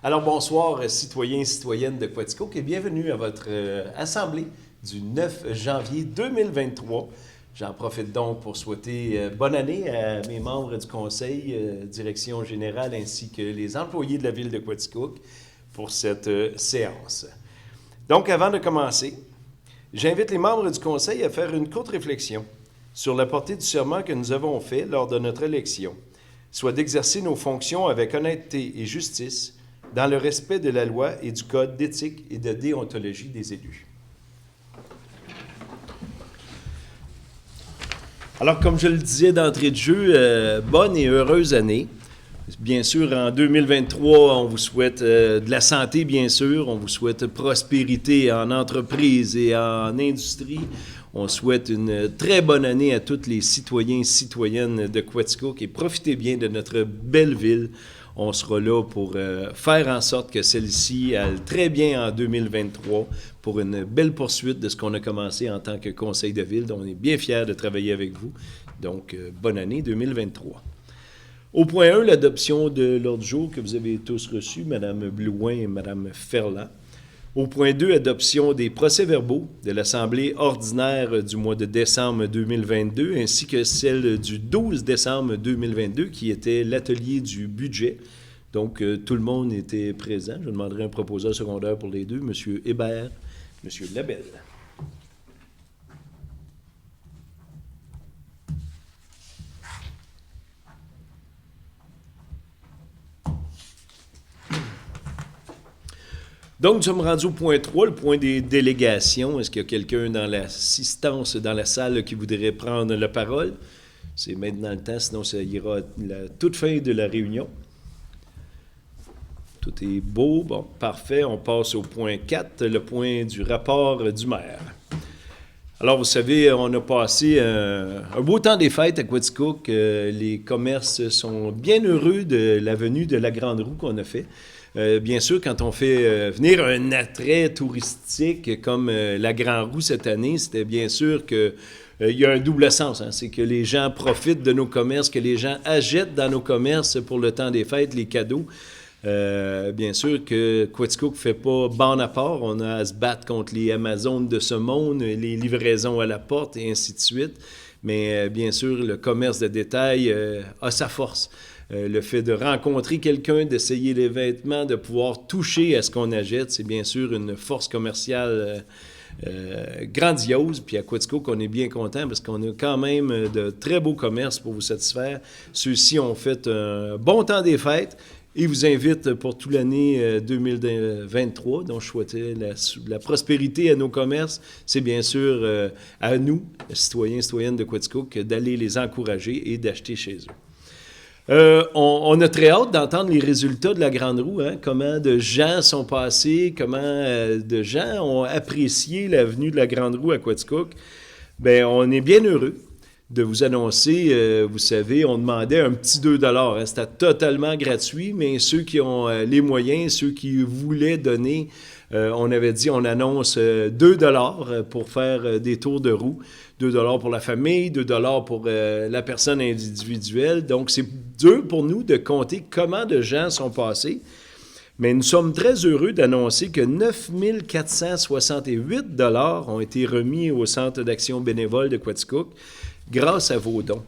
Alors bonsoir, citoyens et citoyennes de Quaticook, et bienvenue à votre assemblée du 9 janvier 2023. J'en profite donc pour souhaiter bonne année à mes membres du conseil, direction générale, ainsi que les employés de la ville de Quaticook pour cette séance. Donc, avant de commencer, j'invite les membres du conseil à faire une courte réflexion sur la portée du serment que nous avons fait lors de notre élection, soit d'exercer nos fonctions avec honnêteté et justice, dans le respect de la loi et du code d'éthique et de déontologie des élus. Alors, comme je le disais d'entrée de jeu, bonne et heureuse année. Bien sûr, en 2023, on vous souhaite de la santé, bien sûr. On vous souhaite prospérité en entreprise et en industrie. On souhaite une très bonne année à tous les citoyens et citoyennes de Quaticook et profitez bien de notre belle ville. On sera là pour faire en sorte que celle-ci aille très bien en 2023 pour une belle poursuite de ce qu'on a commencé en tant que conseil de ville. Donc, on est bien fiers de travailler avec vous. Donc, bonne année 2023. Au point 1, l'adoption de l'ordre du jour que vous avez tous reçu, Mme Blouin et Mme Ferland. Au point 2, adoption des procès-verbaux de l'Assemblée ordinaire du mois de décembre 2022 ainsi que celle du 12 décembre 2022 qui était l'atelier du budget. Donc, tout le monde était présent. Je demanderai un proposeur secondaire pour les deux, M. Hébert, M. Labelle. Donc, nous sommes rendus au point 3, le point des délégations. Est-ce qu'il y a quelqu'un dans l'assistance, dans la salle, qui voudrait prendre la parole? C'est maintenant le temps, sinon ça ira à la toute fin de la réunion. Tout est beau. Bon, parfait. On passe au point 4, le point du rapport du maire. Alors, vous savez, on a passé un beau temps des fêtes à Quaticook. Les commerces sont bien heureux de la venue de la Grande Roue qu'on a fait. Bien sûr, quand on fait venir un attrait touristique comme la Grande Roue cette année, c'était bien sûr qu'il y a un double sens. Hein. C'est que les gens profitent de nos commerces, que les gens achètent dans nos commerces pour le temps des fêtes, les cadeaux. Bien sûr que Quaticook ne fait pas bande à part. On a à se battre contre les Amazones de ce monde, les livraisons à la porte et ainsi de suite. Mais bien sûr, le commerce de détail a sa force. Le fait de rencontrer quelqu'un, d'essayer les vêtements, de pouvoir toucher à ce qu'on achète, c'est bien sûr une force commerciale grandiose. Puis à Quaticook, on est bien content parce qu'on a quand même de très beaux commerces pour vous satisfaire. Ceux-ci ont fait un bon temps des fêtes et vous invitent pour toute l'année 2023. Donc, je souhaitais la prospérité à nos commerces. C'est bien sûr à nous, citoyens et citoyennes de Quaticook, d'aller les encourager et d'acheter chez eux. On a très hâte d'entendre les résultats de la Grande Roue, hein? Comment de gens sont passés, comment de gens ont apprécié la venue de la Grande Roue à Quaticook. Bien, on est bien heureux de vous annoncer, vous savez, on demandait un petit 2 $. Hein? C'était totalement gratuit, mais ceux qui ont les moyens, ceux qui voulaient donner, on avait dit on annonce 2 $ pour faire des tours de roue. 2 $ pour la famille, 2 $ pour la personne individuelle. Donc, c'est dur pour nous de compter comment de gens sont passés. Mais nous sommes très heureux d'annoncer que 9 468 $ ont été remis au Centre d'action bénévole de Quaticook grâce à vos dons.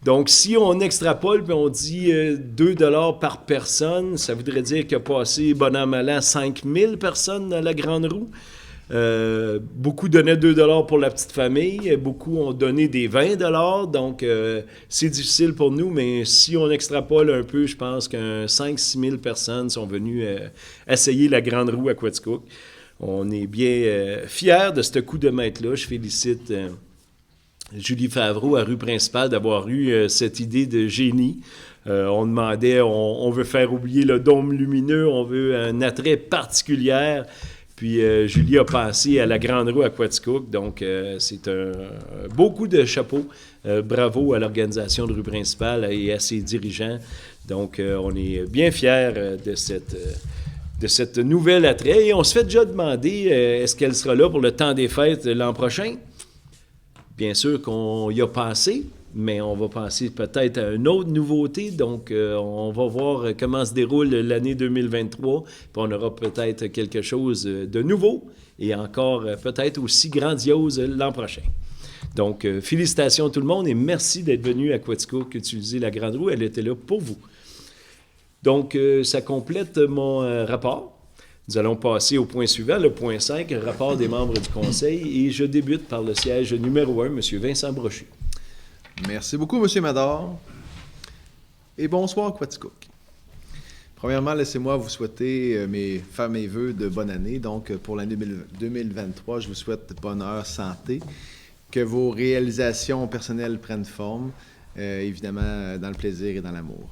Donc, si on extrapole et on dit 2 $ par personne, ça voudrait dire qu'il y a passé, bon an, mal an, 5 000 personnes dans la Grande Roue. Beaucoup donnaient 2 $ pour la petite famille, beaucoup ont donné des 20 $, donc c'est difficile pour nous, mais si on extrapole un peu, je pense qu'un 5-6 000 personnes sont venues essayer la Grande Roue à Quaticook. On est bien fiers de ce coup de maître-là. Je félicite Julie Favreau à rue principale d'avoir eu cette idée de génie. On demandait, on veut faire oublier le dôme lumineux, on veut un attrait particulier. Puis Julie a pensé à la Grande Roue à Quaticook, donc c'est un beau coup de chapeau. Bravo à l'organisation de rue principale et à ses dirigeants. Donc on est bien fiers de cette nouvelle attrait. Et on se fait déjà demander, est-ce qu'elle sera là pour le temps des fêtes l'an prochain? Bien sûr qu'on y a pensé. mais on va penser peut-être à une autre nouveauté. Donc, on va voir comment se déroule l'année 2023. Puis on aura peut-être quelque chose de nouveau et encore peut-être aussi grandiose l'an prochain. Donc, félicitations à tout le monde et merci d'être venu à Quaticook utiliser la Grande Roue. Elle était là pour vous. Donc, ça complète mon rapport. Nous allons passer au point suivant, le point 5, rapport des membres du Conseil. Et je débute par le siège numéro 1, M. Vincent Brochu. Merci beaucoup, M. Mador. Et bonsoir, Quaticook. Premièrement, laissez-moi vous souhaiter faire mes vœux de bonne année. Donc, pour l'année 2023, je vous souhaite bonheur, santé, que vos réalisations personnelles prennent forme, évidemment dans le plaisir et dans l'amour.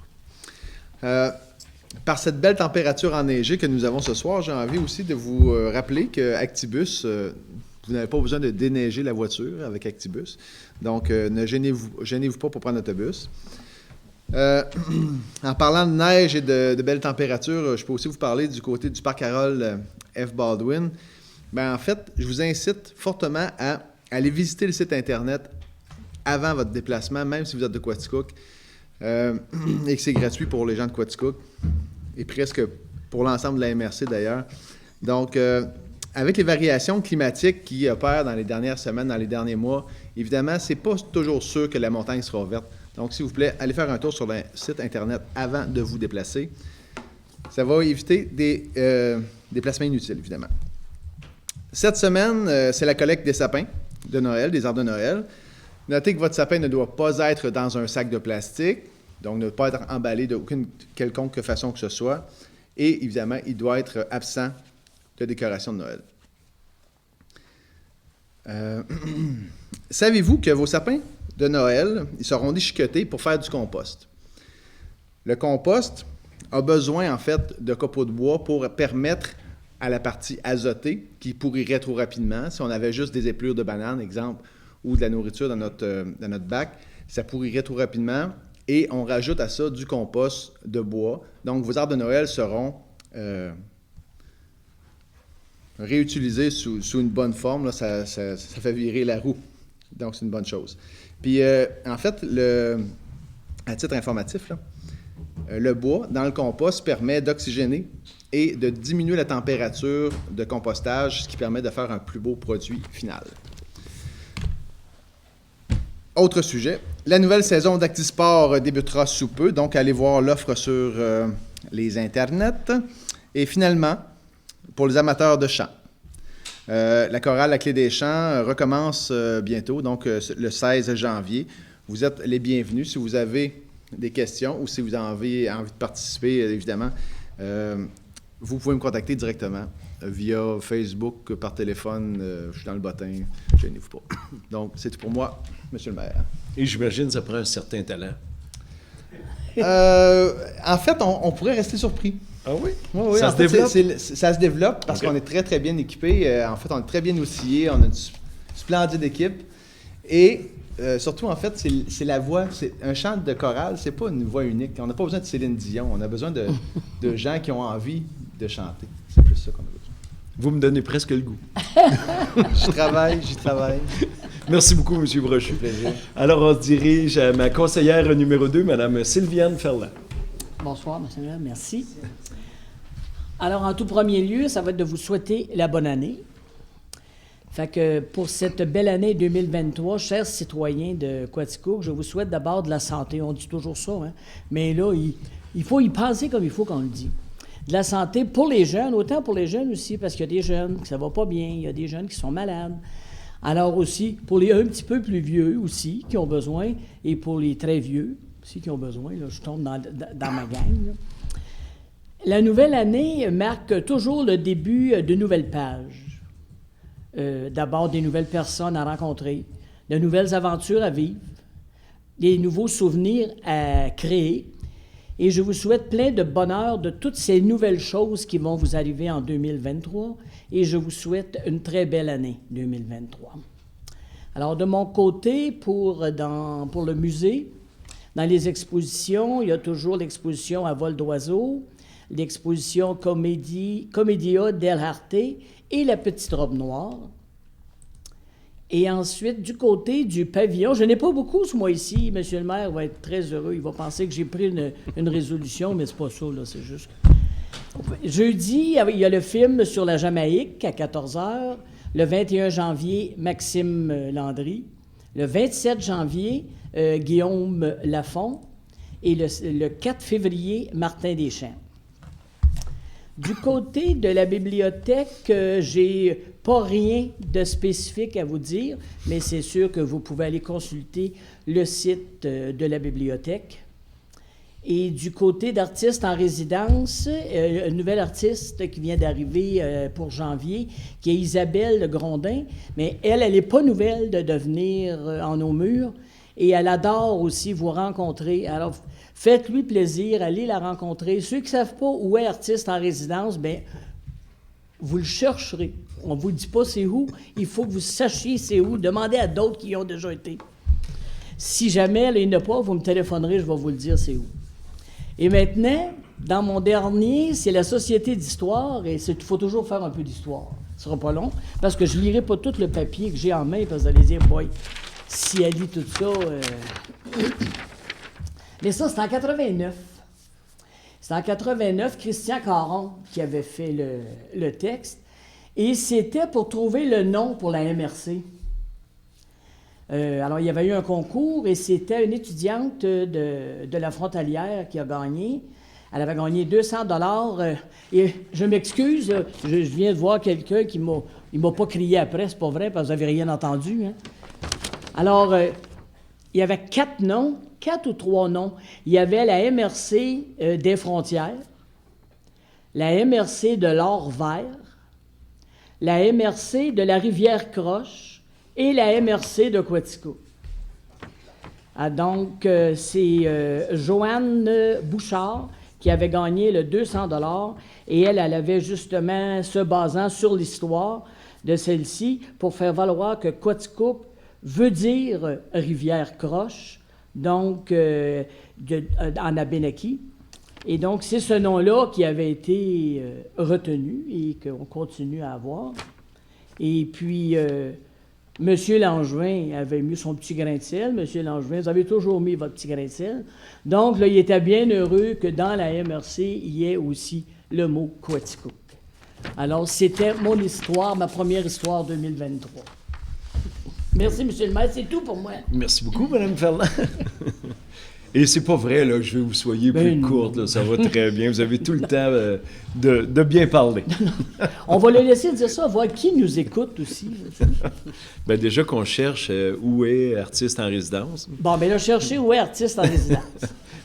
Par cette belle température enneigée que nous avons ce soir, j'ai envie aussi de vous rappeler que Actibus, vous n'avez pas besoin de déneiger la voiture avec Actibus. Donc, ne gênez-vous pas pour prendre l'autobus. En parlant de neige et de belles températures, je peux aussi vous parler du côté du parc Harold F. Baldwin. En fait, je vous incite fortement à aller visiter le site Internet avant votre déplacement, même si vous êtes de Quaticook, et que c'est gratuit pour les gens de Quaticook, et presque pour l'ensemble de la MRC d'ailleurs. Donc, avec les variations climatiques qui opèrent dans les dernières semaines, dans les derniers mois, évidemment, c'est pas toujours sûr que la montagne sera ouverte. Donc, s'il vous plaît, allez faire un tour sur le site Internet avant de vous déplacer. Ça va éviter des déplacements inutiles, évidemment. Cette semaine, c'est la collecte des sapins de Noël, des arbres de Noël. Notez que votre sapin ne doit pas être dans un sac de plastique, donc ne pas être emballé d'aucune quelconque façon que ce soit. Et évidemment, il doit être absent de décoration de Noël. Savez-vous que vos sapins de Noël, ils seront déchiquetés pour faire du compost? Le compost a besoin, en fait, de copeaux de bois pour permettre à la partie azotée, qui pourrirait trop rapidement, si on avait juste des épluures de bananes, exemple, ou de la nourriture dans notre bac, ça pourrirait trop rapidement, et on rajoute à ça du compost de bois. Donc, vos arbres de Noël seront réutilisés sous une bonne forme. Là, ça fait virer la roue. Donc, c'est une bonne chose. Puis, en fait, à titre informatif, là, le bois dans le compost permet d'oxygéner et de diminuer la température de compostage, ce qui permet de faire un plus beau produit final. Autre sujet, la nouvelle saison d'Actisport débutera sous peu, donc allez voir l'offre sur les internets. Et finalement, pour les amateurs de chant, la chorale La Clé des Champs recommence bientôt, donc le 16 janvier. Vous êtes les bienvenus. Si vous avez des questions ou si vous avez envie de participer, évidemment, vous pouvez me contacter directement via Facebook, par téléphone. Je suis dans le bottin, gênez-vous pas. Donc, c'est tout pour moi, Monsieur le maire. Et j'imagine que ça prend un certain talent. En fait, on pourrait rester surpris. Ah oui? Oui, ça se développe? Ça se développe parce qu'on est très, très bien équipé. En fait, on est très bien outillé. On a une splendide équipe. Et surtout, en fait, c'est la voix. C'est un chant de chorale, c'est pas une voix unique. On n'a pas besoin de Céline Dion. On a besoin de gens qui ont envie de chanter. C'est plus ça qu'on a besoin. Vous me donnez presque le goût. J'y travaille. Merci beaucoup, M. Brochu. Plaisir. Alors, on se dirige à ma conseillère numéro 2, Mme Sylviane Ferland. Bonsoir, M. le merci. Alors, en tout premier lieu, ça va être de vous souhaiter la bonne année. Fait que pour cette belle année 2023, chers citoyens de Quaticook, je vous souhaite d'abord de la santé. On dit toujours ça, hein? Mais là, il faut y penser comme il faut qu'on le dit. De la santé pour les jeunes, autant pour les jeunes aussi, parce qu'il y a des jeunes qui ça va pas bien, il y a des jeunes qui sont malades. Alors aussi, pour les un petit peu plus vieux aussi, qui ont besoin, et pour les très vieux aussi qui ont besoin, là, je tombe dans ma gang. Là. La nouvelle année marque toujours le début de nouvelles pages. D'abord, des nouvelles personnes à rencontrer, de nouvelles aventures à vivre, des nouveaux souvenirs à créer. Et je vous souhaite plein de bonheur de toutes ces nouvelles choses qui vont vous arriver en 2023. Et je vous souhaite une très belle année 2023. Alors, de mon côté, pour le musée, dans les expositions, il y a toujours l'exposition à vol d'oiseau, l'exposition Commedia dell'arte et la petite robe noire. Et ensuite, du côté du pavillon, je n'ai pas beaucoup ce mois-ci. Monsieur le maire va être très heureux. Il va penser que j'ai pris une résolution, mais c'est pas ça, là, c'est juste... Jeudi, il y a le film sur la Jamaïque à 14h. Le 21 janvier, Maxime Landry. Le 27 janvier, Guillaume Lafont. Et le 4 février, Martin Deschamps. Du côté de la bibliothèque, j'ai pas rien de spécifique à vous dire, mais c'est sûr que vous pouvez aller consulter le site de la bibliothèque. Et du côté d'artistes en résidence, une nouvelle artiste qui vient d'arriver pour janvier, qui est Isabelle Grondin, mais elle n'est pas nouvelle de venir en nos murs, et elle adore aussi vous rencontrer. Alors, faites-lui plaisir, allez la rencontrer. Ceux qui ne savent pas où est artiste en résidence, bien, vous le chercherez. On ne vous dit pas c'est où, il faut que vous sachiez c'est où. Demandez à d'autres qui y ont déjà été. Si jamais il n'y en a pas, vous me téléphonerez, je vais vous le dire c'est où. Et maintenant, dans mon dernier, c'est la Société d'histoire, et il faut toujours faire un peu d'histoire. Ce ne sera pas long, parce que je ne lirai pas tout le papier que j'ai en main, parce que vous allez dire, boy, si elle lit tout ça... Mais ça, c'est en 89. C'est en 89, Christian Caron qui avait fait le texte. Et c'était pour trouver le nom pour la MRC. Alors, il y avait eu un concours et c'était une étudiante de la Frontalière qui a gagné. Elle avait gagné 200 $. Et je m'excuse, je viens de voir quelqu'un qui m'a pas crié après, c'est pas vrai, parce que vous n'avez rien entendu. Hein? Alors, il y avait 4 noms. 4 ou 3 noms. Il y avait la MRC des Frontières, la MRC de l'Or-Vert, la MRC de la Rivière-Croche et la MRC de Quatico. Ah, donc, c'est Joanne Bouchard qui avait gagné le 200 $ et elle avait justement, se basant sur l'histoire de celle-ci, pour faire valoir que Quatico veut dire Rivière-Croche, donc en Abénaquis. Et donc, c'est ce nom-là qui avait été retenu et qu'on continue à avoir. Et puis, M. Langevin avait mis son petit grain de sel. M. Langevin, vous avez toujours mis votre petit grain de sel. Donc, là, il était bien heureux que dans la MRC, il y ait aussi le mot Quaticook. Alors, c'était mon histoire, ma première histoire 2023. Merci, M. le maire, c'est tout pour moi. Merci beaucoup, Mme Ferland. Et c'est pas vrai là, que je veux que vous soyez plus courte, là, ça va très bien. Vous avez tout le temps de bien parler. On va le laisser dire ça, voir qui nous écoute aussi. Bien, déjà qu'on cherche où est artiste en résidence. Bon, bien là, cherchez où est artiste en résidence.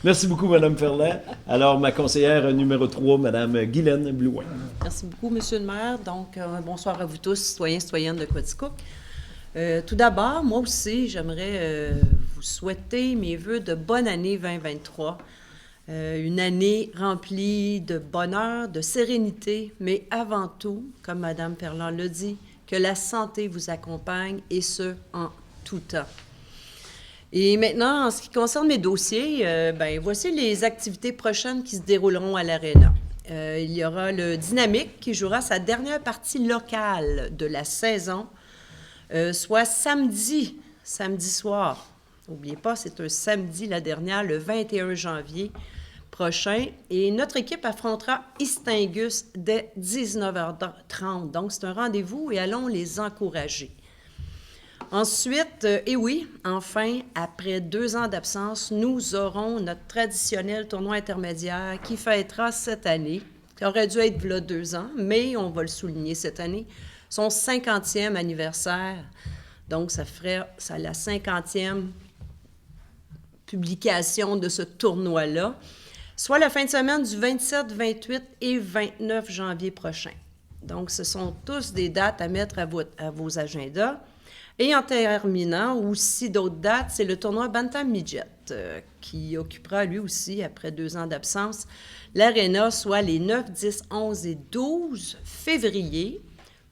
Merci beaucoup, Mme Ferland. Alors, ma conseillère numéro 3, Mme Guylaine Blouin. Merci beaucoup, M. le maire. Donc, bonsoir à vous tous, citoyens, citoyennes de Quaticook. Tout d'abord, moi aussi, j'aimerais vous souhaiter mes vœux de bonne année 2023. Une année remplie de bonheur, de sérénité, mais avant tout, comme Mme Ferland l'a dit, que la santé vous accompagne, et ce, en tout temps. Et maintenant, en ce qui concerne mes dossiers, voici les activités prochaines qui se dérouleront à l'Arena. Il y aura le Dynamique qui jouera sa dernière partie locale de la saison, soit samedi soir. N'oubliez pas, c'est un samedi, la dernière, le 21 janvier prochain. Et notre équipe affrontera Istingus dès 19h30. Donc, c'est un rendez-vous et allons les encourager. Ensuite, et oui, enfin, après 2 ans d'absence, nous aurons notre traditionnel tournoi intermédiaire qui fêtera cette année. Ça aurait dû être là 2 ans, mais on va le souligner cette année. Son 50e anniversaire. Donc, ça ferait la 50e publication de ce tournoi-là, soit la fin de semaine du 27, 28 et 29 janvier prochain. Donc, ce sont tous des dates à mettre à vos agendas. Et en terminant, aussi d'autres dates, c'est le tournoi Bantam Midget qui occupera lui aussi, après 2 ans d'absence, l'Arena, soit les 9, 10, 11 et 12 février,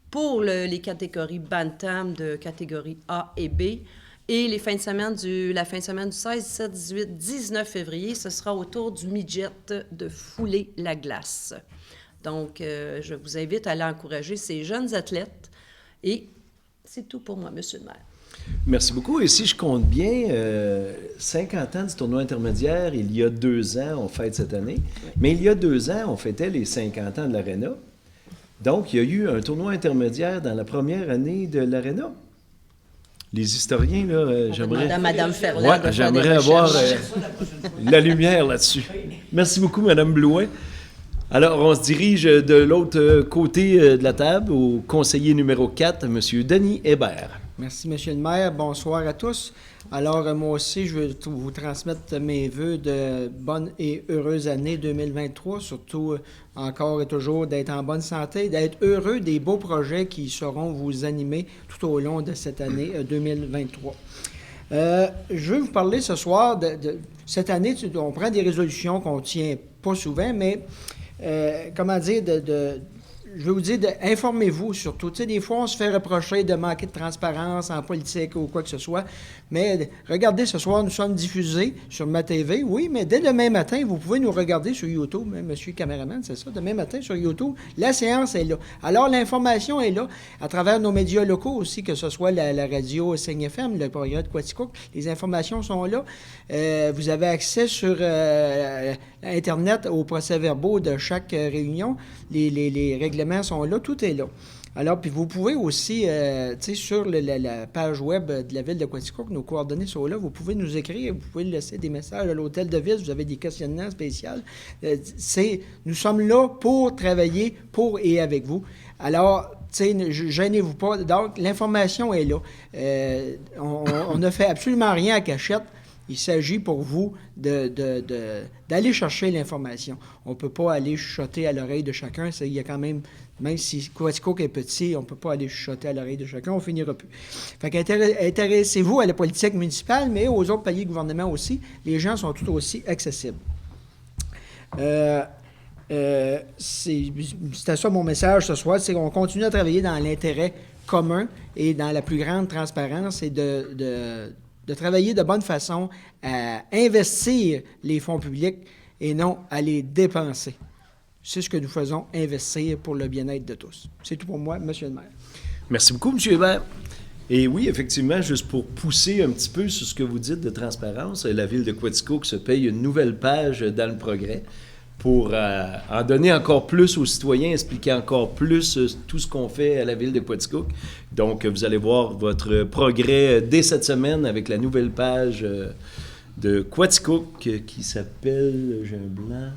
pour les catégories Bantam de catégorie A et B. Et la fin de semaine du 16, 17, 18, 19 février, ce sera au tour du midget de fouler la glace. Donc, je vous invite à aller encourager ces jeunes athlètes et C'est tout pour moi, Monsieur le maire. Merci beaucoup. Et si je compte bien, 50 ans du tournoi intermédiaire, il y a 2 ans, on fête cette année. Mais il y a 2 ans, on fêtait les 50 ans de l'Arena. Donc, il y a eu un tournoi intermédiaire dans la première année de l'Arena. Les historiens, là, j'aimerais... Madame Ferland. Ouais, j'aimerais avoir la lumière là-dessus. Merci beaucoup, Madame Blouin. Alors, on se dirige de l'autre côté de la table au conseiller numéro 4, M. Denis Hébert. Merci, Monsieur le maire. Bonsoir à tous. Alors, moi aussi, je veux vous transmettre mes vœux de bonne et heureuse année 2023, surtout encore et toujours d'être en bonne santé, d'être heureux des beaux projets qui sauront vous animer tout au long de cette année 2023. Je veux vous parler ce soir de cette année, on prend des résolutions qu'on ne tient pas souvent, mais comment dire, je veux vous dire, informez-vous surtout. Tu sais, des fois, on se fait reprocher de manquer de transparence en politique ou quoi que ce soit. Mais regardez, ce soir, nous sommes diffusés sur ma TV. Oui, mais dès demain matin, vous pouvez nous regarder sur YouTube. Hein, monsieur le caméraman, c'est ça. Demain matin, sur YouTube, la séance est là. Alors, l'information est là à travers nos médias locaux aussi, que ce soit la radio Signe FM, le progrès de Quaticook. Les informations sont là. Vous avez accès sur Internet aux procès-verbaux de chaque réunion. Les règlements sont là, tout est là. Alors, puis vous pouvez aussi, tu sais, sur la page web de la ville de Quaticook, nos coordonnées sont là, vous pouvez nous écrire, vous pouvez laisser des messages à l'hôtel de ville, vous avez des questionnements spéciaux. Nous sommes là pour travailler pour et avec vous. Alors, tu sais, gênez-vous pas. Donc, l'information est là. On ne fait absolument rien à cachette. Il s'agit pour vous d'aller chercher l'information. On ne peut pas aller chuchoter à l'oreille de chacun. Il y a quand même si Quaticook est petit, on ne peut pas aller chuchoter à l'oreille de chacun, on finira plus. Fait qu'intéressez-vous à la politique municipale, mais aux autres paliers de gouvernement aussi. Les gens sont tout aussi accessibles. C'était ça mon message ce soir, c'est qu'on continue à travailler dans l'intérêt commun et dans la plus grande transparence et de travailler de bonne façon à investir les fonds publics et non à les dépenser. C'est ce que nous faisons, investir pour le bien-être de tous. C'est tout pour moi, Monsieur le maire. Merci beaucoup, M. Hébert. Et oui, effectivement, juste pour pousser un petit peu sur ce que vous dites de transparence, la ville de Quaticook se paye une nouvelle page dans le progrès pour en donner encore plus aux citoyens, expliquer encore plus tout ce qu'on fait à la ville de Quaticook. Donc, vous allez voir votre progrès dès cette semaine avec la nouvelle page de Quaticook qui s'appelle, j'ai un blanc,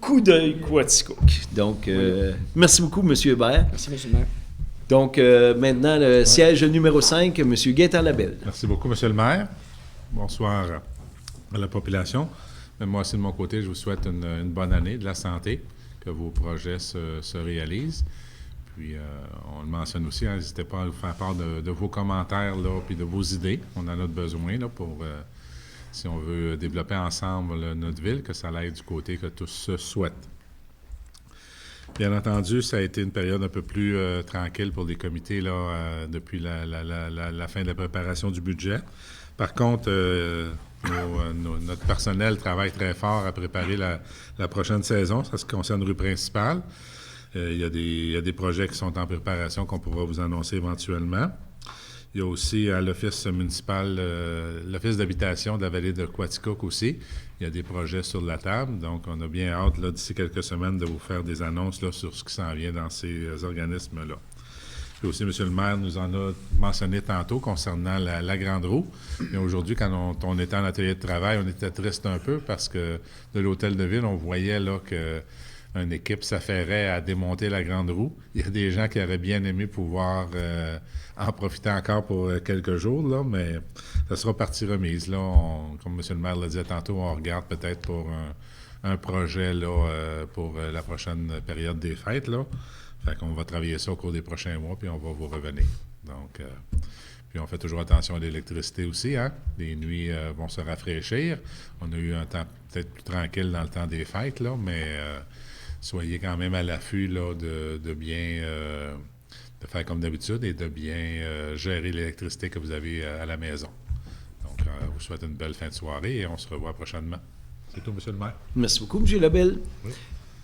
Coup d'œil Quaticook. Donc, merci beaucoup, M. Hébert. Merci, M. le maire. Donc, maintenant, le siège numéro 5, M. Gaétan Labelle. Merci beaucoup, M. le maire. Bonsoir à la population. Moi aussi, de mon côté, je vous souhaite une bonne année, de la santé, que vos projets se réalisent. Puis, on le mentionne aussi, n'hésitez pas à nous faire part de vos commentaires, là, puis de vos idées. On en a besoin là, pour, si on veut développer ensemble notre ville, que ça aille du côté que tous se souhaitent. Bien entendu, ça a été une période un peu plus tranquille pour les comités là, depuis la fin de la préparation du budget. Par contre, notre personnel travaille très fort à préparer la prochaine saison. Ça se concerne rue principale. Il y a des projets qui sont en préparation qu'on pourra vous annoncer éventuellement. Il y a aussi à l'office municipal, l'office d'habitation de la vallée de Quaticook aussi. Il y a des projets sur la table. Donc, on a bien hâte, là, d'ici quelques semaines, de vous faire des annonces là, sur ce qui s'en vient dans ces organismes-là. Puis aussi, M. le maire nous en a mentionné tantôt concernant la Grande Roue. Mais aujourd'hui, quand on était en atelier de travail, on était triste un peu parce que de l'hôtel de ville, on voyait là qu'une équipe s'affairait à démonter la Grande Roue. Il y a des gens qui auraient bien aimé pouvoir en profiter encore pour quelques jours, là, mais ça sera partie remise. Là, comme M. le maire l'a dit tantôt, on regarde peut-être pour un projet là, pour la prochaine période des fêtes, là. Fait qu'on va travailler ça au cours des prochains mois, puis on va vous revenir. Donc, puis on fait toujours attention à l'électricité aussi, hein? Les nuits vont se rafraîchir. On a eu un temps peut-être plus tranquille dans le temps des fêtes, là, mais soyez quand même à l'affût là, de bien de faire comme d'habitude et de bien gérer l'électricité que vous avez à la maison. Donc, je vous souhaite une belle fin de soirée et on se revoit prochainement. C'est tout, M. le maire. Merci beaucoup, M. Labelle. Oui.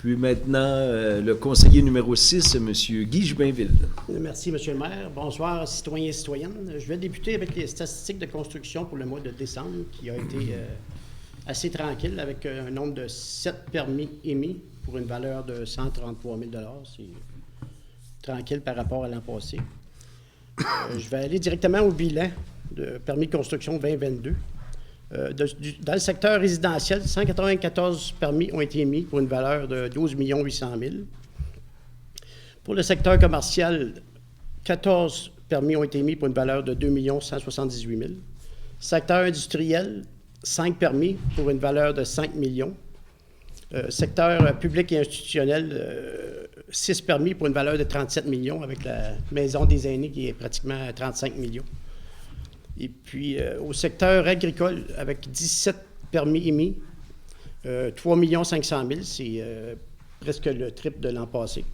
Puis maintenant, le conseiller numéro 6, M. Guy Jobainville. Merci, M. le maire. Bonsoir, citoyens et citoyennes. Je vais débuter avec les statistiques de construction pour le mois de décembre, qui a été assez tranquille, avec un nombre de 7 permis émis pour une valeur de 133 000 $. C'est tranquille par rapport à l'an passé. Je vais aller directement au bilan de permis de construction 2022. Dans le secteur résidentiel, 194 permis ont été émis pour une valeur de 12 800 000. Pour le secteur commercial, 14 permis ont été émis pour une valeur de 2 178 000. Secteur industriel, 5 permis pour une valeur de 5 millions. Secteur public et institutionnel, 6 permis pour une valeur de 37 millions, avec la Maison des aînés qui est pratiquement à 35 millions. Et puis, au secteur agricole, avec 17 permis émis, 3 500 000, c'est presque le triple de l'an passé.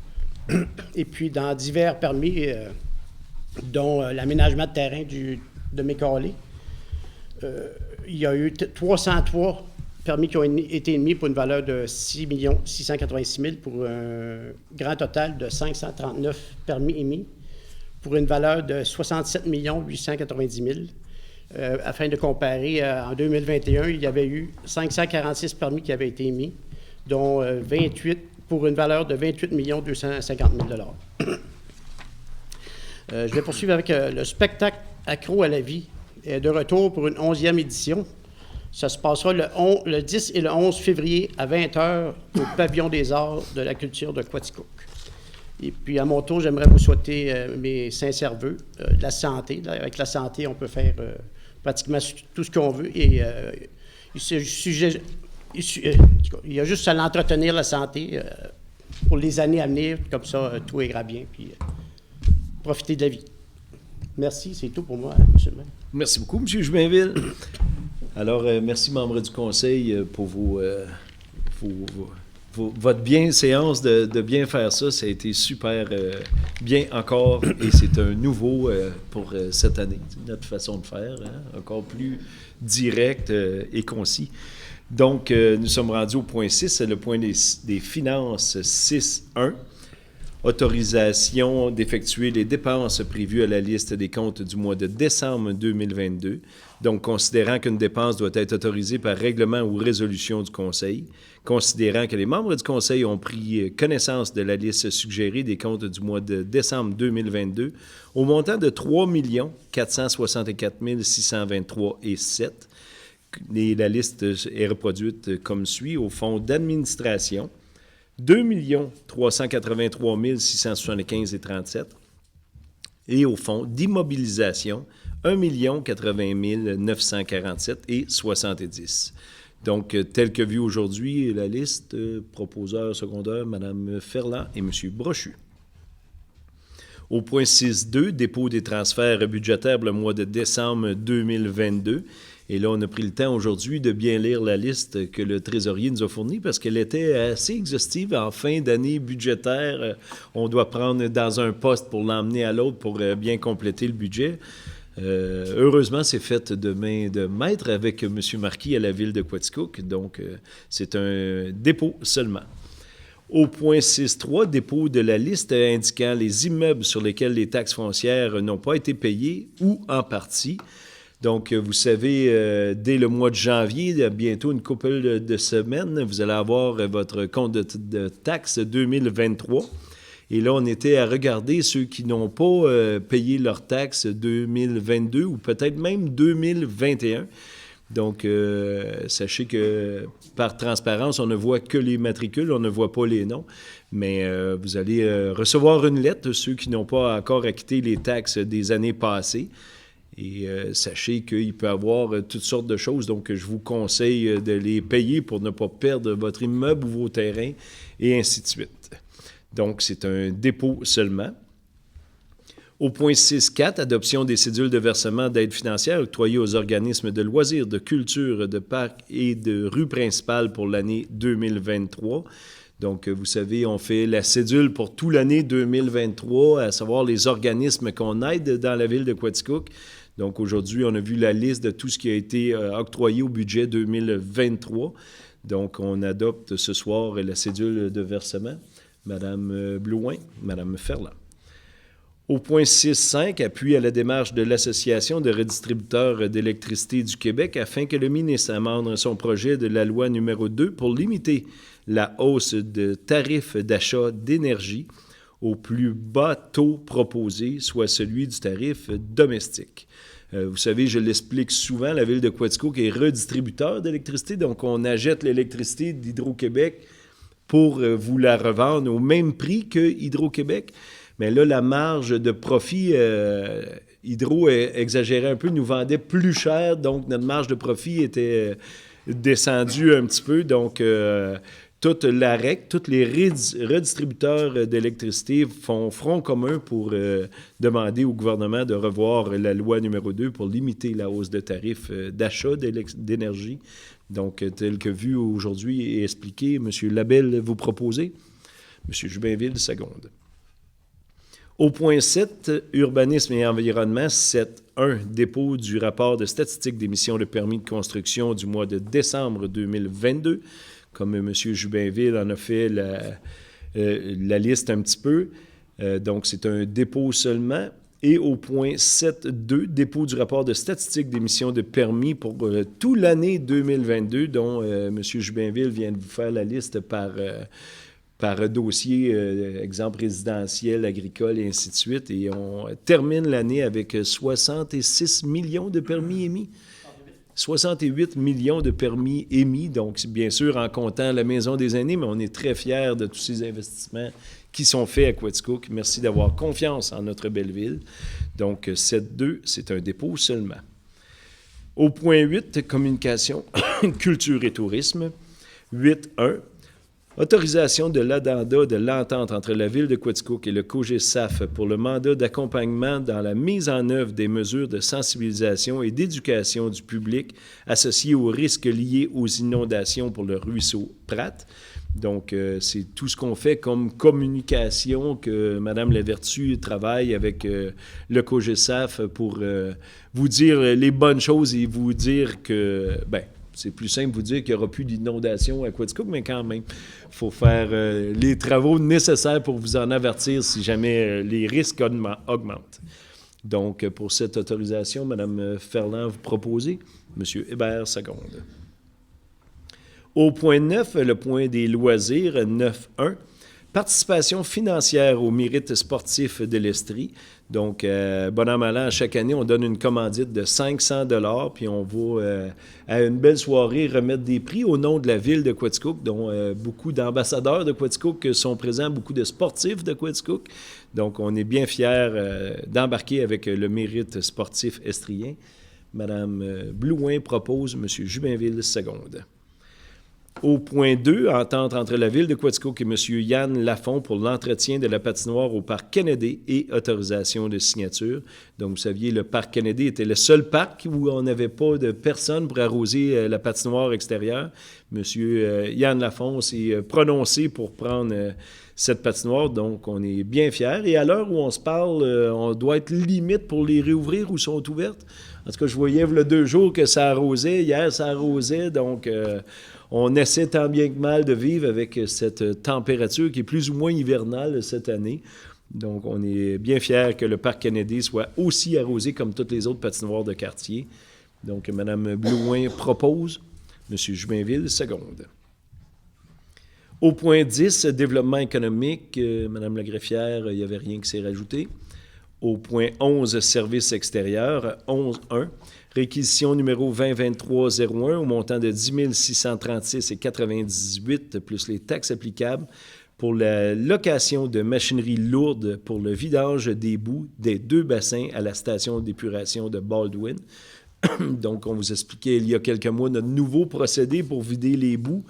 Et puis, dans divers permis, dont l'aménagement de terrain de Mécalé, il y a eu 303 permis qui ont été émis pour une valeur de 6 686 000 pour un grand total de 539 permis émis pour une valeur de 67 890 000. Afin de comparer, en 2021, il y avait eu 546 permis qui avaient été émis, dont 28 pour une valeur de 28 250 000 Je vais poursuivre avec le spectacle Accro à la vie, de retour pour une 11e édition. Ça se passera le 10 et le 11 février à 20h au Pavillon des Arts de la Culture de Quaticook. Et puis, à mon tour, j'aimerais vous souhaiter mes sincères vœux, de la santé. Là, avec la santé, on peut faire pratiquement tout ce qu'on veut. Et il y a juste à l'entretenir, la santé, pour les années à venir. Comme ça, tout ira bien. Puis, profitez de la vie. Merci, c'est tout pour moi, M. le maire. Merci beaucoup, M. Jobainville. Alors, merci, membres du conseil, pour votre bienséance de bien faire ça. Ça a été super bien encore et c'est un nouveau pour cette année. C'est notre façon de faire, hein? Encore plus direct et concis. Donc, nous sommes rendus au point 6, c'est le point des finances 6.1. Autorisation d'effectuer les dépenses prévues à la liste des comptes du mois de décembre 2022. Donc, considérant qu'une dépense doit être autorisée par règlement ou résolution du Conseil, considérant que les membres du Conseil ont pris connaissance de la liste suggérée des comptes du mois de décembre 2022 au montant de 3 464 623,07 et la liste est reproduite comme suit au fonds d'administration. 2 383 675,37 et au fonds d'immobilisation, 1 80 947,70. Donc, tel que vu aujourd'hui, la liste, proposeur secondaire, Mme Ferland et M. Brochu. Au point 6.2, dépôt des transferts budgétaires pour le mois de décembre 2022. Et là, on a pris le temps aujourd'hui de bien lire la liste que le trésorier nous a fournie parce qu'elle était assez exhaustive. En fin d'année budgétaire, on doit prendre dans un poste pour l'emmener à l'autre pour bien compléter le budget. Heureusement, c'est fait de main de maître avec M. Marquis à la ville de Quaticook. Donc, c'est un dépôt seulement. Au point 6.3, dépôt de la liste indiquant les immeubles sur lesquels les taxes foncières n'ont pas été payées ou en partie. Donc, vous savez, dès le mois de janvier, bientôt une couple de semaines, vous allez avoir votre compte de taxes 2023. Et là, on était à regarder ceux qui n'ont pas payé leurs taxes 2022 ou peut-être même 2021. Donc, sachez que par transparence, on ne voit que les matricules, on ne voit pas les noms. Mais vous allez recevoir une lettre, ceux qui n'ont pas encore acquitté les taxes des années passées. Et sachez qu'il peut y avoir toutes sortes de choses, donc je vous conseille de les payer pour ne pas perdre votre immeuble ou vos terrains, et ainsi de suite. Donc, c'est un dépôt seulement. Au point 6.4, adoption des cédules de versement d'aide financière octroyées aux organismes de loisirs, de culture, de parcs et de rues principales pour l'année 2023. Donc, vous savez, on fait la cédule pour toute l'année 2023, à savoir les organismes qu'on aide dans la ville de Quaticook. Donc, aujourd'hui, on a vu la liste de tout ce qui a été octroyé au budget 2023. Donc, on adopte ce soir la cédule de versement. Madame Blouin, Madame Ferland. Au point 6.5, appui à la démarche de l'Association de redistributeurs d'électricité du Québec afin que le ministre amende son projet de la loi numéro 2 pour limiter la hausse de tarifs d'achat d'énergie au plus bas taux proposé, soit celui du tarif domestique. Vous savez, je l'explique souvent, la ville de Quaticook est redistributeur d'électricité, donc on achète l'électricité d'Hydro-Québec pour vous la revendre au même prix que Hydro-Québec. Mais là, la marge de profit, Hydro exagérait un peu, nous vendait plus cher, donc notre marge de profit était descendue un petit peu. Donc, toute la REC, tous les redistributeurs d'électricité font front commun pour demander au gouvernement de revoir la loi numéro 2 pour limiter la hausse de tarifs d'achat d'énergie. Donc, tel que vu aujourd'hui et expliqué, M. Labelle, vous proposez. M. Jubinville, seconde. Au point 7, urbanisme et environnement, 7.1, dépôt du rapport de statistiques d'émissions de permis de construction du mois de décembre 2022. Comme M. Jubinville en a fait la liste un petit peu. Donc, c'est un dépôt seulement. Et au point 7.2, dépôt du rapport de statistiques d'émissions de permis pour toute l'année 2022, dont M. Jubinville vient de vous faire la liste par dossier, exemple résidentiel, agricole et ainsi de suite. Et on termine l'année avec 66 millions de permis émis. 68 millions de permis émis, donc bien sûr en comptant la Maison des aînés, mais on est très fiers de tous ces investissements qui sont faits à Quaticook. Merci d'avoir confiance en notre belle ville. Donc 7.2, c'est un dépôt seulement. Au point 8, communication, culture et tourisme. 8.1, autorisation de l'addenda de l'entente entre la Ville de Quaticook et le COGESAF pour le mandat d'accompagnement dans la mise en œuvre des mesures de sensibilisation et d'éducation du public associées aux risques liés aux inondations pour le ruisseau Pratt. Donc, c'est tout ce qu'on fait comme communication que Mme Lavertu travaille avec le COGESAF pour vous dire les bonnes choses et vous dire que, c'est plus simple de vous dire qu'il n'y aura plus d'inondation à Quaticook, mais quand même, il faut faire les travaux nécessaires pour vous en avertir si jamais les risques augmentent. Donc, pour cette autorisation, Mme Ferland, vous proposez. M. Hébert, seconde. Au point 9, le point des loisirs, 9.1, participation financière au mérite sportif de l'Estrie. Donc, bon an, mal an, chaque année, on donne une commandite de 500 $, puis on va à une belle soirée remettre des prix au nom de la ville de Quaticook, dont beaucoup d'ambassadeurs de Quaticook sont présents, beaucoup de sportifs de Quaticook. Donc, on est bien fiers d'embarquer avec le mérite sportif estrien. Madame Blouin propose, M. Jubinville, seconde. Au point 2, entente entre la Ville de Quaticook et M. Yann Lafont pour l'entretien de la patinoire au Parc Kennedy et autorisation de signature. Donc, vous saviez, le Parc Kennedy était le seul parc où on n'avait pas de personne pour arroser la patinoire extérieure. M. Yann Lafont s'est prononcé pour prendre cette patinoire, donc on est bien fiers. Et à l'heure où on se parle, on doit être limite pour les réouvrir ou sont ouvertes. En tout cas, je voyais il y a 2 jours que ça arrosait. Hier, ça arrosait, donc on essaie tant bien que mal de vivre avec cette température qui est plus ou moins hivernale cette année. Donc, on est bien fiers que le Parc Kennedy soit aussi arrosé comme toutes les autres patinoires de quartier. Donc, Mme Blouin propose. M. Jubinville, seconde. Au point 10, développement économique, Mme la greffière, il n'y avait rien qui s'est rajouté. Au point 11, services extérieurs, 11.1, réquisition numéro 2023-01 au montant de 10 636,98 plus les taxes applicables pour la location de machinerie lourde pour le vidage des boues des 2 bassins à la station d'épuration de Baldwin. Donc, on vous expliquait il y a quelques mois notre nouveau procédé pour vider les boues.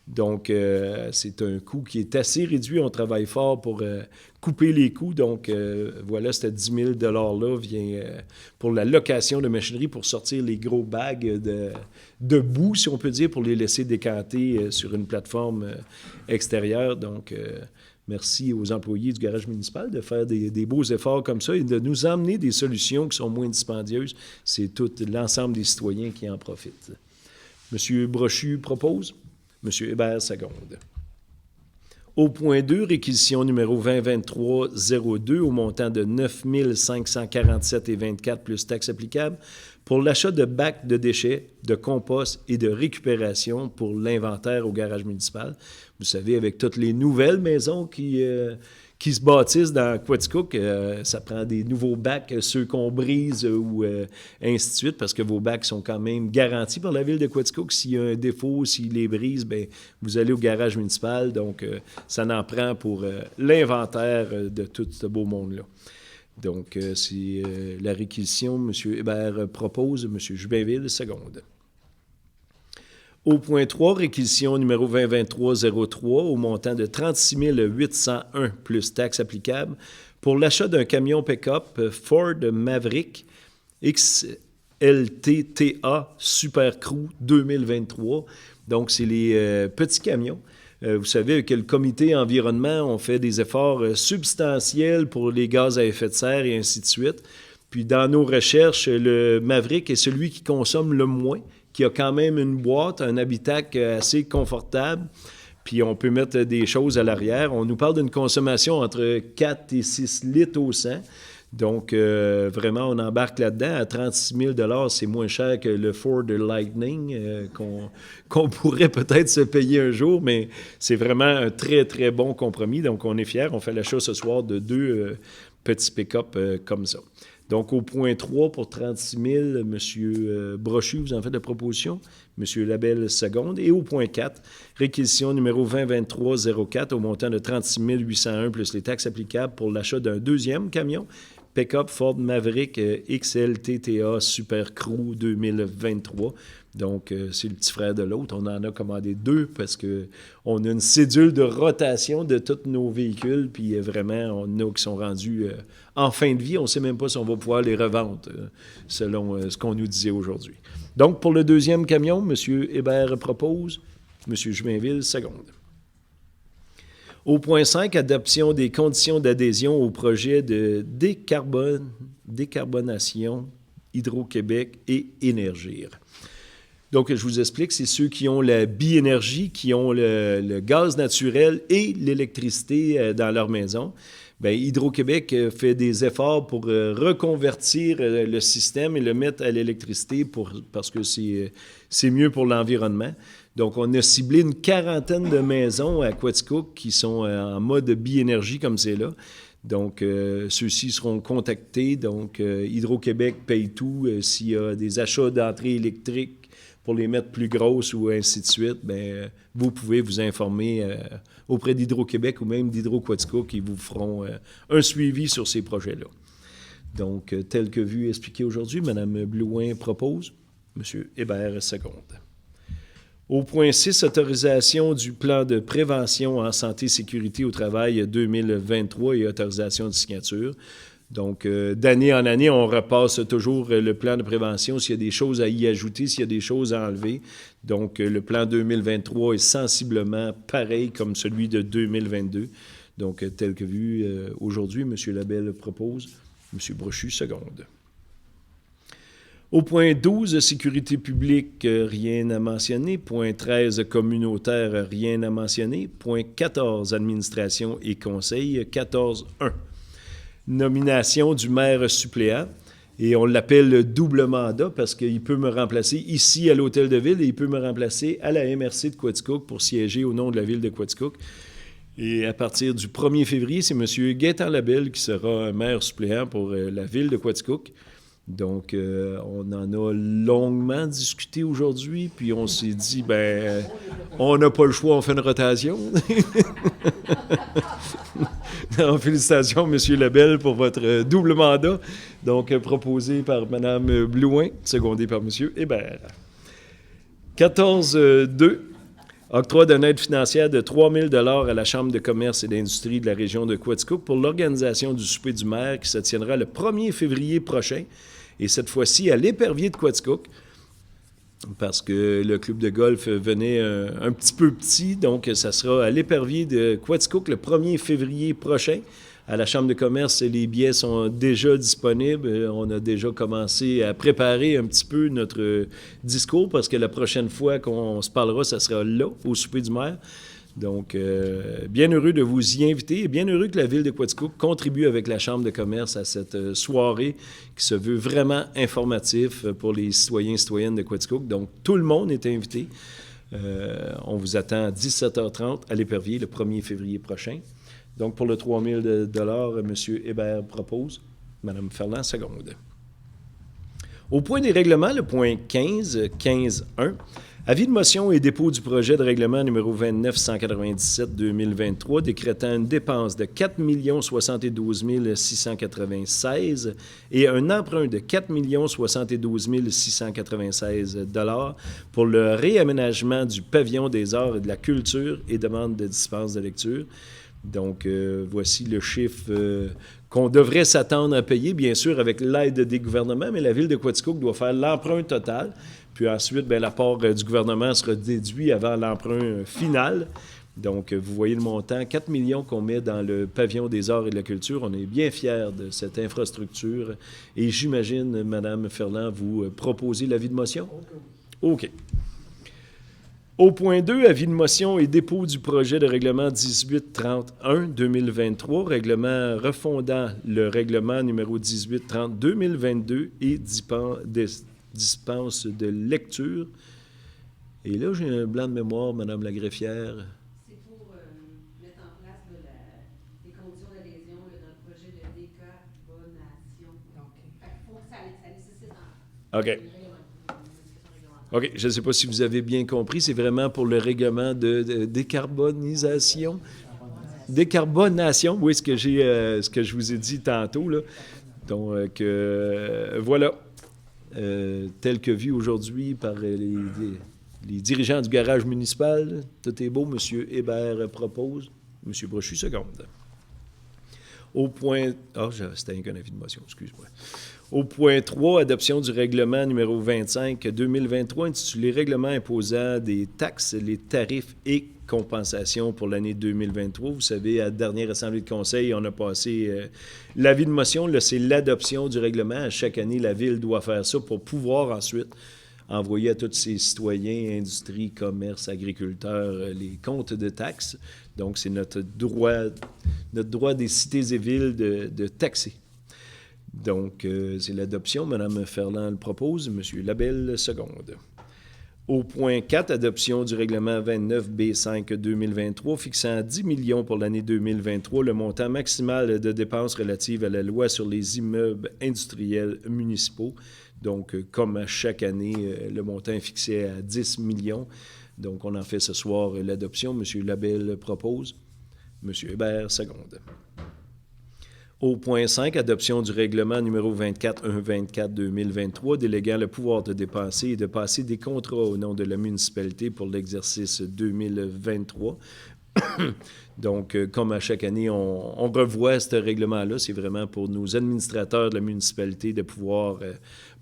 Donc, c'est un coût qui est assez réduit. On travaille fort pour couper les coûts. Donc, voilà, ce 10 000 $-là vient pour la location de machinerie pour sortir les gros bags de boue, si on peut dire, pour les laisser décanter sur une plateforme extérieure. Donc, merci aux employés du garage municipal de faire des beaux efforts comme ça et de nous emmener des solutions qui sont moins dispendieuses. C'est tout l'ensemble des citoyens qui en profitent. M. Brochu propose. M. Hébert seconde. Au point 2, réquisition numéro 2023-02 au montant de 9 547,24 plus taxes applicables pour l'achat de bacs de déchets, de compost et de récupération pour l'inventaire au garage municipal. Vous savez, avec toutes les nouvelles maisons qui se bâtissent dans Quaticook, ça prend des nouveaux bacs, ceux qu'on brise ou ainsi de suite, parce que vos bacs sont quand même garantis par la ville de Quaticook. S'il y a un défaut, s'ils les brisent, bien, vous allez au garage municipal. Donc, ça n'en prend pour l'inventaire de tout ce beau monde-là. Donc, c'est la réquisition. M. Hébert propose, M. Jubinville seconde. Au point 3, réquisition numéro 2023-03 au montant de 36 801 plus taxes applicables pour l'achat d'un camion pick-up Ford Maverick XLTTA Super Crew 2023. Donc, c'est les petits camions. Vous savez que le comité environnement, on fait des efforts substantiels pour les gaz à effet de serre et ainsi de suite. Puis dans nos recherches, le Maverick est celui qui consomme le moins, qui a quand même une boîte, un habitacle assez confortable, puis on peut mettre des choses à l'arrière. On nous parle d'une consommation entre 4 et 6 litres au 100. Donc, vraiment, on embarque là-dedans. À 36 000 c'est moins cher que le Ford Lightning qu'on pourrait peut-être se payer un jour, mais c'est vraiment un très, très bon compromis. Donc, on est fiers. On fait l'achat ce soir de 2 petits pick-up comme ça. Donc, au point 3, pour 36 000, M. Brochu, vous en faites la proposition. M. Labelle, seconde. Et au point 4, réquisition numéro 2023-04 au montant de 36 801 plus les taxes applicables pour l'achat d'un deuxième camion, pick-up Ford Maverick XLTTA Super Crew 2023. Donc, c'est le petit frère de l'autre. On en a commandé 2 parce qu'on a une cédule de rotation de tous nos véhicules. Puis vraiment, on en a qui sont rendus en fin de vie. On ne sait même pas si on va pouvoir les revendre, selon ce qu'on nous disait aujourd'hui. Donc, pour le deuxième camion, M. Hébert propose, M. Jubainville seconde. Au point 5, adoption des conditions d'adhésion au projet de décarbonation Hydro-Québec et Énergir. Donc, je vous explique, c'est ceux qui ont la biénergie, qui ont le gaz naturel et l'électricité dans leur maison. Bien, Hydro-Québec fait des efforts pour reconvertir le système et le mettre à l'électricité parce que c'est mieux pour l'environnement. Donc, on a ciblé une quarantaine de maisons à Quaticook qui sont en mode biénergie comme c'est là. Donc, ceux-ci seront contactés. Donc, Hydro-Québec paye tout. S'il y a des achats d'entrée électrique pour les mettre plus grosses ou ainsi de suite, bien, vous pouvez vous informer auprès d'Hydro-Québec ou même d'Hydro-Quaticook qui vous feront un suivi sur ces projets-là. Donc, tel que vu et expliqué aujourd'hui, Mme Blouin propose, M. Hébert seconde. Au point 6, autorisation du plan de prévention en santé et sécurité au travail 2023 et autorisation de signature. Donc, d'année en année, on repasse toujours le plan de prévention s'il y a des choses à y ajouter, s'il y a des choses à enlever. Donc, le plan 2023 est sensiblement pareil comme celui de 2022. Donc, tel que vu aujourd'hui, M. Labelle propose, M. Brochu seconde. Au point 12, sécurité publique, rien à mentionner. Point 13, communautaire, rien à mentionner. Point 14, administration et conseil, 14.1. Nomination du maire suppléant. Et on l'appelle double mandat parce qu'il peut me remplacer ici à l'Hôtel de Ville et il peut me remplacer à la MRC de Quaticook pour siéger au nom de la ville de Quaticook. Et à partir du 1er février, c'est M. Gaétan Labelle qui sera maire suppléant pour la ville de Quaticook. Donc, on en a longuement discuté aujourd'hui, puis on s'est dit, ben, on n'a pas le choix, on fait une rotation. Non, félicitations, M. Labelle, pour votre double mandat. Donc, proposé par Mme Blouin, secondé par M. Hébert. 14.2. Octroi d'une aide financière de 3 000 $ à la Chambre de commerce et d'industrie de la région de Quaticook pour l'organisation du souper du maire qui se tiendra le 1er février prochain. Et cette fois-ci, à l'Épervier de Quaticook, parce que le club de golf venait un petit peu petit. Donc, ça sera à l'Épervier de Quaticook le 1er février prochain. À la Chambre de commerce, les billets sont déjà disponibles. On a déjà commencé à préparer un petit peu notre discours parce que la prochaine fois qu'on se parlera, ça sera là, au souper du maire. Donc, bien heureux de vous y inviter et bien heureux que la Ville de Quaticook contribue avec la Chambre de commerce à cette soirée qui se veut vraiment informatif pour les citoyens et citoyennes de Quaticook. Donc, tout le monde est invité. On vous attend à 17h30 à l'Épervier le 1er février prochain. Donc, pour le 3 000 $, M. Hébert propose. Mme Ferland, seconde. Au point des règlements, le point 15.1. Avis de motion et dépôt du projet de règlement numéro 2997-2023 décrétant une dépense de 4 072 696 et un emprunt de 4 072 696 $ pour le réaménagement du pavillon des arts et de la culture et demande de dispense de lecture. Donc, voici le chiffre qu'on devrait s'attendre à payer, bien sûr, avec l'aide des gouvernements, mais la Ville de Quaticook doit faire l'emprunt total. Puis ensuite, bien, l'apport du gouvernement sera déduit avant l'emprunt final. Donc, vous voyez le montant, 4 millions qu'on met dans le pavillon des arts et de la culture. On est bien fiers de cette infrastructure. Et j'imagine, Mme Ferland, vous proposez l'avis de motion? OK. Au point 2, avis de motion et dépôt du projet de règlement 1831-2023, règlement refondant le règlement numéro 1830-2022 et dispense de lecture. Et là, j'ai un blanc de mémoire, Madame la greffière. C'est pour mettre en place les conditions d'adhésion dans le projet de décarbonation. Fait qu'il faut que ça nécessite OK. OK. Je ne sais pas si vous avez bien compris. C'est vraiment pour le règlement de décarbonisation. Décarbonation, oui, ce que je vous ai dit tantôt, là. Donc, voilà. Tel que vu aujourd'hui par les dirigeants du garage municipal. Tout est beau, M. Hébert propose. M. Brochu, seconde. Au point... Ah, c'était un avis de motion, excuse-moi. Au point 3, adoption du règlement numéro 25-2023, intitulé « Règlement imposant des taxes, les tarifs et compensations pour l'année 2023 ». Vous savez, à la dernière Assemblée de conseil, on a passé l'avis de motion. Là, c'est l'adoption du règlement. À chaque année, la Ville doit faire ça pour pouvoir ensuite envoyer à tous ses citoyens, industries, commerces, agriculteurs, les comptes de taxes. Donc, c'est notre droit des cités et villes de taxer. Donc, c'est l'adoption. Mme Ferland le propose. M. Labelle, seconde. Au point 4, adoption du règlement 29B5-2023 fixant à 10 millions pour l'année 2023 le montant maximal de dépenses relatives à la loi sur les immeubles industriels municipaux. Donc, comme à chaque année, le montant est fixé à 10 millions. Donc, on en fait ce soir l'adoption. M. Labelle propose. M. Hébert, seconde. Au point 5, adoption du règlement numéro 24-124-2023 déléguant le pouvoir de dépenser et de passer des contrats au nom de la municipalité pour l'exercice 2023. Donc, comme à chaque année, on revoit ce règlement-là. C'est vraiment pour nos administrateurs de la municipalité de pouvoir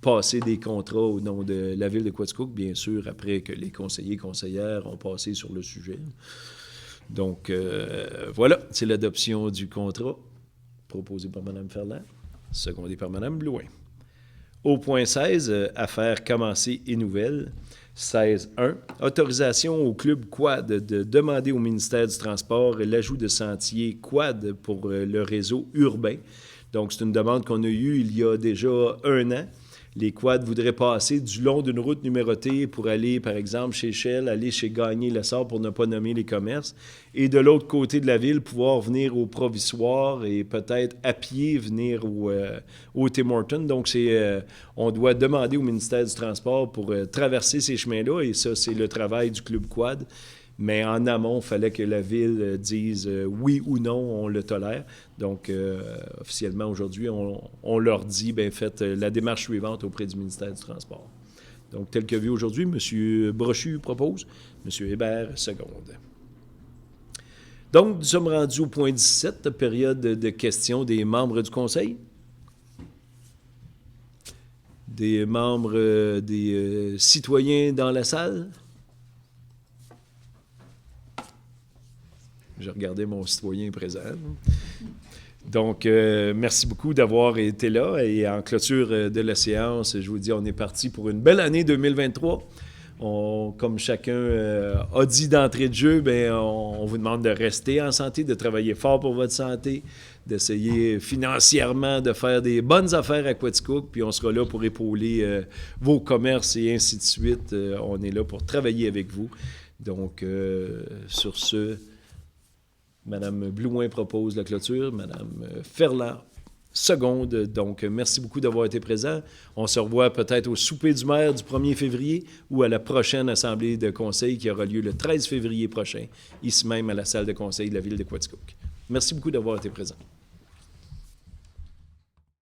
passer des contrats au nom de la Ville de Quaticook, bien sûr, après que les conseillers et conseillères ont passé sur le sujet. Donc, voilà, c'est l'adoption du contrat proposé par Mme Ferland, secondé par Mme Blouin. Au point 16, affaires commencées et nouvelles. 16.1, autorisation au club quad de demander au ministère du Transport l'ajout de sentiers quad pour le réseau urbain. Donc, c'est une demande qu'on a eue il y a déjà 1 an. Les quads voudraient passer du long d'une route numérotée pour aller, par exemple, chez Shell, aller chez Gagné-Lessard pour ne pas nommer les commerces, et de l'autre côté de la ville, pouvoir venir au Provisoire et peut-être à pied venir au Tim Hortons. Donc, on doit demander au ministère du Transport pour traverser ces chemins-là, et ça, c'est le travail du Club Quad. Mais en amont, il fallait que la Ville dise oui ou non, on le tolère. Donc, officiellement, aujourd'hui, on leur dit, bien, faites la démarche suivante auprès du ministère du Transport. Donc, tel que vu aujourd'hui, M. Brochu propose, M. Hébert seconde. Donc, nous sommes rendus au point 17, période de questions des membres du Conseil. Des membres, des citoyens dans la salle. Je regardais mon citoyen présent. Donc, merci beaucoup d'avoir été là. Et en clôture de la séance, je vous dis, on est parti pour une belle année 2023. Comme chacun a dit d'entrée de jeu, on vous demande de rester en santé, de travailler fort pour votre santé, d'essayer financièrement de faire des bonnes affaires à Quaticook, puis on sera là pour épauler vos commerces et ainsi de suite. On est là pour travailler avec vous. Donc, sur ce, Mme Blouin propose la clôture, Mme Ferland seconde. Donc, merci beaucoup d'avoir été présent. On se revoit peut-être au souper du maire du 1er février ou à la prochaine assemblée de conseil qui aura lieu le 13 février prochain, ici même à la salle de conseil de la ville de Quaticook. Merci beaucoup d'avoir été présent.